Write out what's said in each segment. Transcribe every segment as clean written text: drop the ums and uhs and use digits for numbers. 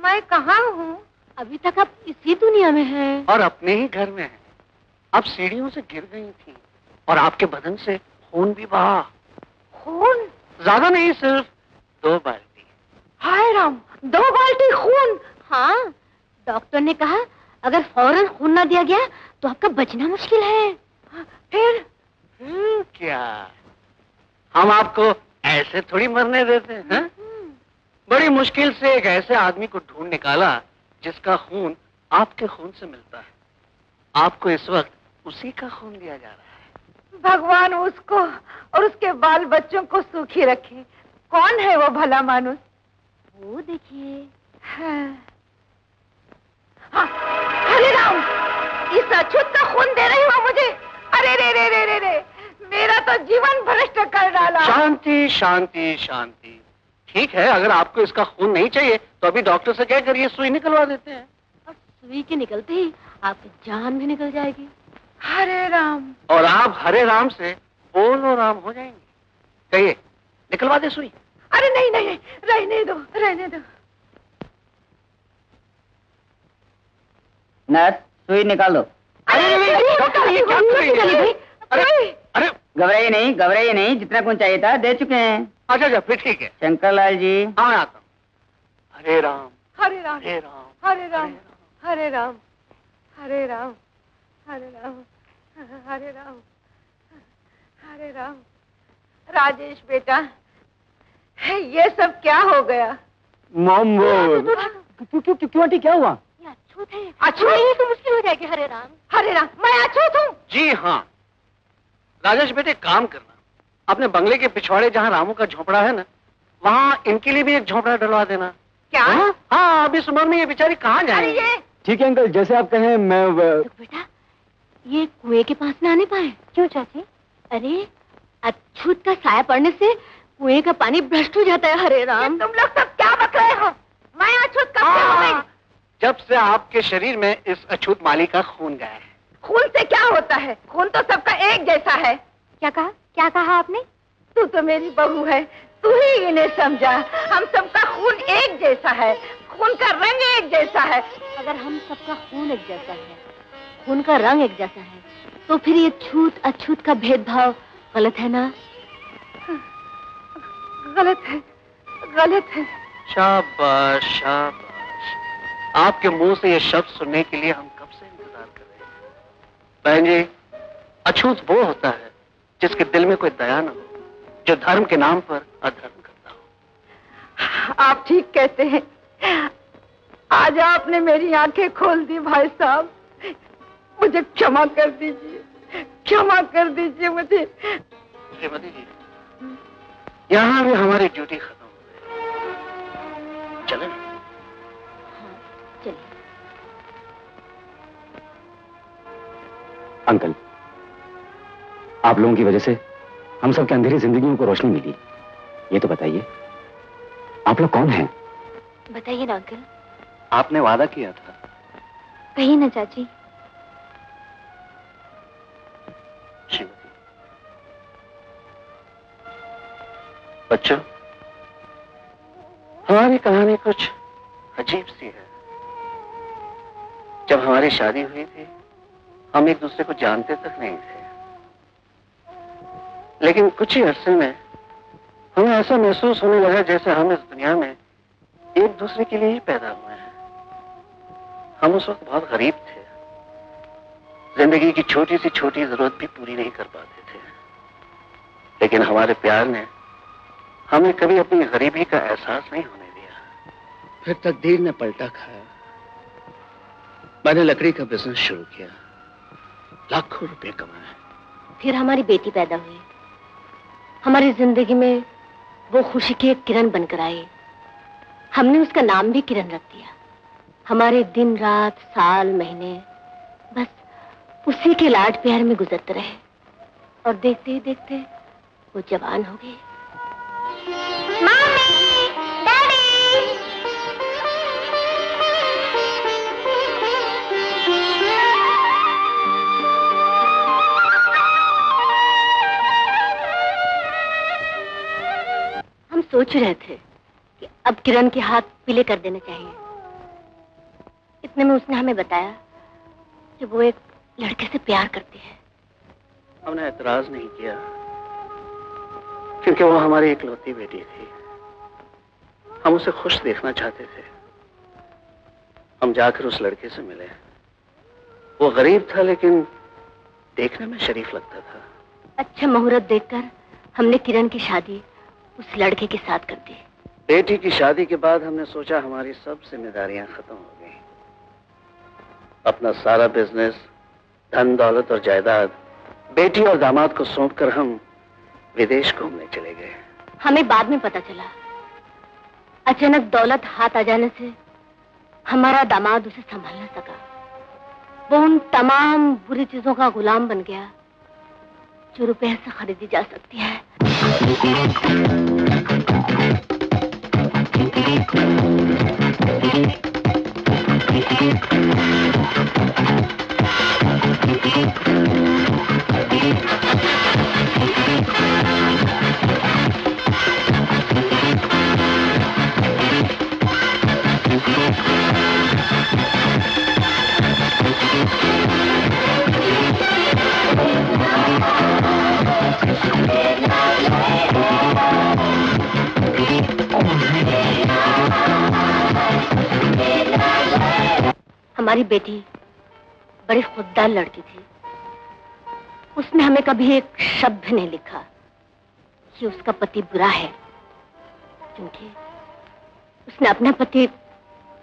मैं कहाँ हूँ? अभी तक आप इसी दुनिया में हैं। और अपने ही घर में हैं। आप सीढ़ियों से गिर गई थी और आपके बदन से खून भी बहा। खून? ज्यादा नहीं, सिर्फ 2 बाल्टी। हाय राम, 2 बाल्टी खून? हाँ, डॉक्टर ने कहा अगर फौरन खून ना दिया गया तो आपका बचना मुश्किल है। फिर क्या हम आपको ऐसे थोड़ी मरने देते हैं? बड़ी मुश्किल से एक ऐसे आदमी को ढूंढ निकाला जिसका खून आपके खून से मिलता है। आपको इस वक्त उसी का खून दिया जा रहा है। भगवान उसको और उसके बाल बच्चों को सुखी रखे। कौन है वो भला मानुस? वो देखिए। हाँ। हरे राम, इस अछूत का खून दे रही हो मुझे? अरे रे रे रे रे रे, मेरा तो जीवन भ्रष्ट कर डाला। शांति शांति शांति। ठीक है, अगर आपको इसका खून नहीं चाहिए तो अभी डॉक्टर से क्या करिए, सुई निकलवा देते हैं। और सुई के निकलते ही आपकी जान भी निकल जाएगी। हरे राम। और आप हरे राम से बोलो राम हो जाएंगे। कहिए, निकलवा दे सुई? अरे नहीं नहीं, रहने दो रहने दो। नर्स, सुई निकालो। अरे डॉक्टर, ये क्या कर रही है? अरे घबराइए नहीं, जितना खून चाहिए था दे चुके हैं। अच्छा, फिर ठीक है। शंकरलाल जी। हाँ, मैं आता हूँ। हरे राम हरे राम हरे राम हरे राम हरे राम हरे राम हरे राम हरे राम हरे राम। राजेश बेटा, ये सब क्या हो गया? मॉम, क्यों आंटी, क्या हुआ? ये अछूत है। अछूत नहीं तो मुश्किल हो जाएगी। हरे राम मैं अछूत हूँ? जी हाँ। राजेश बेटे, काम करना, अपने बंगले के पिछवाड़े जहाँ रामू का झोपड़ा है ना, वहाँ इनके लिए भी एक झोपड़ा डलवा देना। क्या? हाँ, अभी इस उम्र में ये बेचारी कहाँ जाएंगे? ठीक है अंकल, जैसे आप कहें। मैं बेटा, ये कुएं के पास ना आने पाए। क्यों चाची? अरे अछूत का साया पड़ने से कुएं का पानी भ्रष्ट हो जाता है। हरे राम, तुम लोग सब क्या बक रहे हो? मैं अछूत कब से हो गई? जब से आपके शरीर में इस अछूत माली का खून गया है। खून से क्या होता है? खून तो सबका एक जैसा है। क्या कहा आपने? तू तो मेरी बहू है, तू ही इन्हें समझा। हम सबका खून एक जैसा है, खून का रंग एक जैसा है। अगर हम सबका खून एक जैसा है, खून का रंग एक जैसा है, तो फिर ये छूत अछूत का भेदभाव गलत है ना? गलत है। शाबाश शाबाश, आपके मुंह से ये शब्द सुनने के लिए हम कब से इंतजार कर रहे हैं। बहन जी, अछूत वो होता है जिसके दिल में कोई दया न हो, जो धर्म के नाम पर अधर्म करता हो। आप ठीक कहते हैं। आज आपने मेरी आंखें खोल दी भाई साहब। मुझे क्षमा कर दीजिए मुझे। श्रीमती जी, यहाँ भी हमारी ड्यूटी खत्म हो गई। चले? हाँ, चलिए। अंकल, आप लोगों की वजह से हम सब की अंधेरी जिंदगियों को रोशनी मिली। ये तो बताइए, आप लोग कौन हैं? बताइए ना अंकल। आपने वादा किया था। कहिए ना चाची। श्रीमती, बच्चों, हमारी कहानी कुछ अजीब सी है। जब हमारी शादी हुई थी, हम एक दूसरे को जानते तक नहीं थे, लेकिन कुछ ही अरसे में हमें ऐसा महसूस होने लगा जैसे हम इस दुनिया में एक दूसरे के लिए ही पैदा हुए हैं। हम उस वक्त बहुत गरीब थे, जिंदगी की छोटी सी छोटी जरूरत भी पूरी नहीं कर पाते थे, लेकिन हमारे प्यार ने हमें कभी अपनी गरीबी का एहसास नहीं होने दिया। फिर तकदीर ने पलटा खाया। मैंने लकड़ी का बिजनेस शुरू किया, लाखों रुपए कमाए। फिर हमारी बेटी पैदा हुई। हमारी जिंदगी में वो खुशी की एक किरण बनकर आई। हमने उसका नाम भी किरण रख दिया। हमारे दिन रात साल महीने बस उसी के लाड प्यार में गुजरते रहे, और देखते ही देखते वो जवान हो गई। Mummy, daddy. हम सोच रहे थे कि अब किरण के हाथ पीले कर देने चाहिए, सपने में उसने हमें बताया कि वो एक लड़के से प्यार करती है। हमने एतराज नहीं किया क्योंकि वो हमारी इकलौती बेटी थी। हम उसे खुश देखना चाहते थे। हम जाकर उस लड़के से मिले। वो गरीब था लेकिन देखने में शरीफ लगता था। अच्छा मुहूर्त देखकर हमने किरण की शादी उस लड़के के साथ कर दी। बेटी की शादी के बाद हमने सोचा हमारी सब जिम्मेदारियां खत्म हो गई। अपना सारा बिजनेस, धन दौलत और जायदाद बेटी और दामाद को सौंपकर हम विदेश घूमने चले गए। हमें बाद में पता चला अचानक दौलत हाथ आ जाने से हमारा दामाद उसे संभाल न सका। वो उन तमाम बुरी चीजों का गुलाम बन गया जो रुपए से खरीदी जा सकती है। हमारी बेटी बड़ी खुददार लड़की थी। उसने हमें कभी एक शब्द भी नहीं लिखा कि उसका पति बुरा है, क्योंकि उसने अपना पति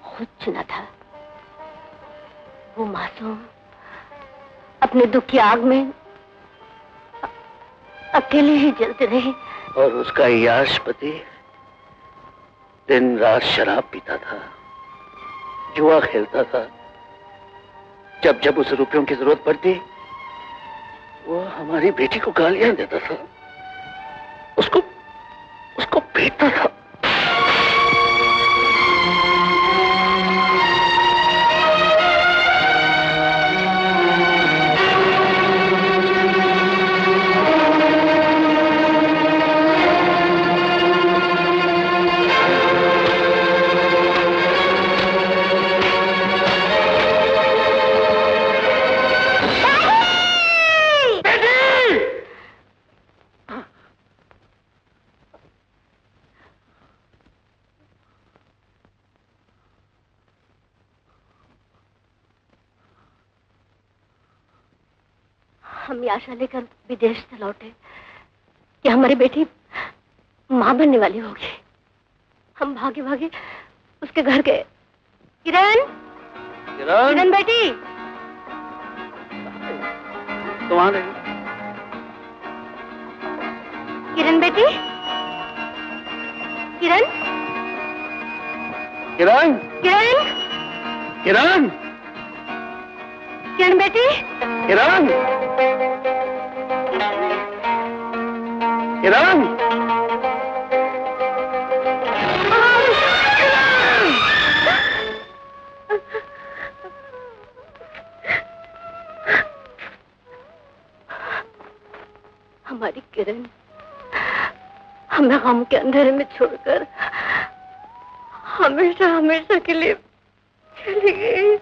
खुद चुना था। वो मासूम अपने दुख की आग में अकेले ही जलते रहे। और उसका याश पति दिन रात शराब पीता था, जुआ खेलता था। जब जब उसे रुपयों की जरूरत पड़ती वो हमारी बेटी को गालियां देता था, उसको पीटता था। हम ये आशा लेकर विदेश से लौटे कि हमारी बेटी मां बनने वाली होगी। हम भागे भागे उसके घर गए। किरण, किरण बेटी, तो वहां रही। किरण बेटी, किरण, किरण, किरण, किरण, किरण बेटी, किरण, किरण, हमारी किरण हमें गम के अंधेरे में छोड़कर हमेशा हमेशा के लिए चली गई।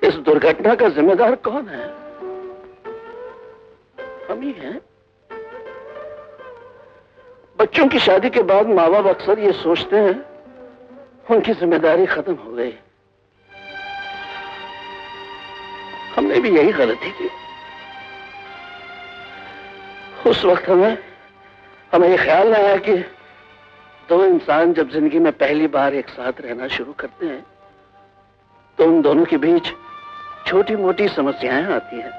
इस दुर्घटना का जिम्मेदार कौन है? हम ही हैं। बच्चों की शादी के बाद माँ बाप अक्सर ये सोचते हैं उनकी जिम्मेदारी खत्म हो गई। हमने भी यही गलती की। उस वक्त हमें ये ख्याल ना आया कि दो इंसान जब जिंदगी में पहली बार एक साथ रहना शुरू करते हैं तो उन दोनों के बीच छोटी मोटी समस्याएं आती हैं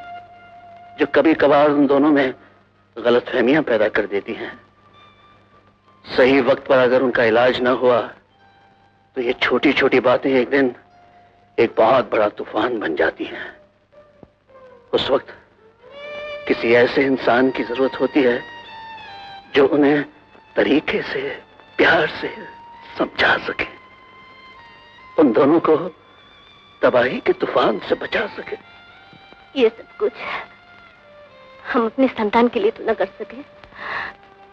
जो कभी कभार उन दोनों में गलतफहमियां पैदा कर देती हैं। सही वक्त पर अगर उनका इलाज ना हुआ तो ये छोटी छोटी बातें एक दिन एक बहुत बड़ा तूफान बन जाती हैं। उस वक्त किसी ऐसे इंसान की जरूरत होती है जो उन्हें तरीके से, प्यार से समझा सके, उन दोनों को तबाही के तूफान से बचा सके। ये सब कुछ हम अपने संतान के लिए तो न कर सके,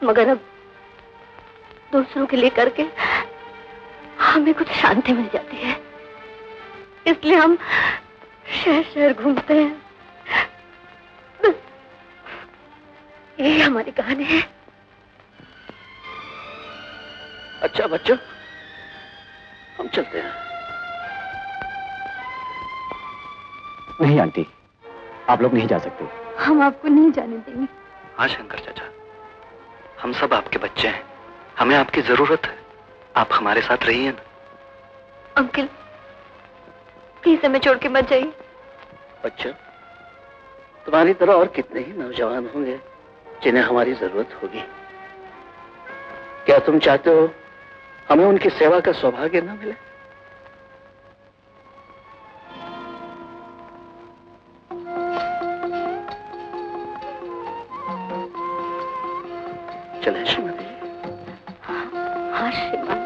मगर अब दूसरों के लिए करके हमें कुछ शांति मिल जाती है, इसलिए हम शहर शहर घूमते हैं। बस यही हमारी कहानी है। अच्छा बच्चों, हम चलते हैं। नहीं आंटी, आप लोग नहीं जा सकते। हम आपको नहीं जाने देंगे। हाँ शंकर चाचा, हम सब आपके बच्चे हैं, हमें आपकी जरूरत है। आप हमारे साथ रहिए ना। अंकल प्लीज हमें छोड़ के मत जाइए। बच्चों, तुम्हारी तरह और कितने ही नौजवान होंगे जिन्हें हमारी जरूरत होगी। क्या तुम चाहते हो हमें उनकी सेवा का सौभाग्य न मिले? चले श्रीमती। हाँ श्रीमान।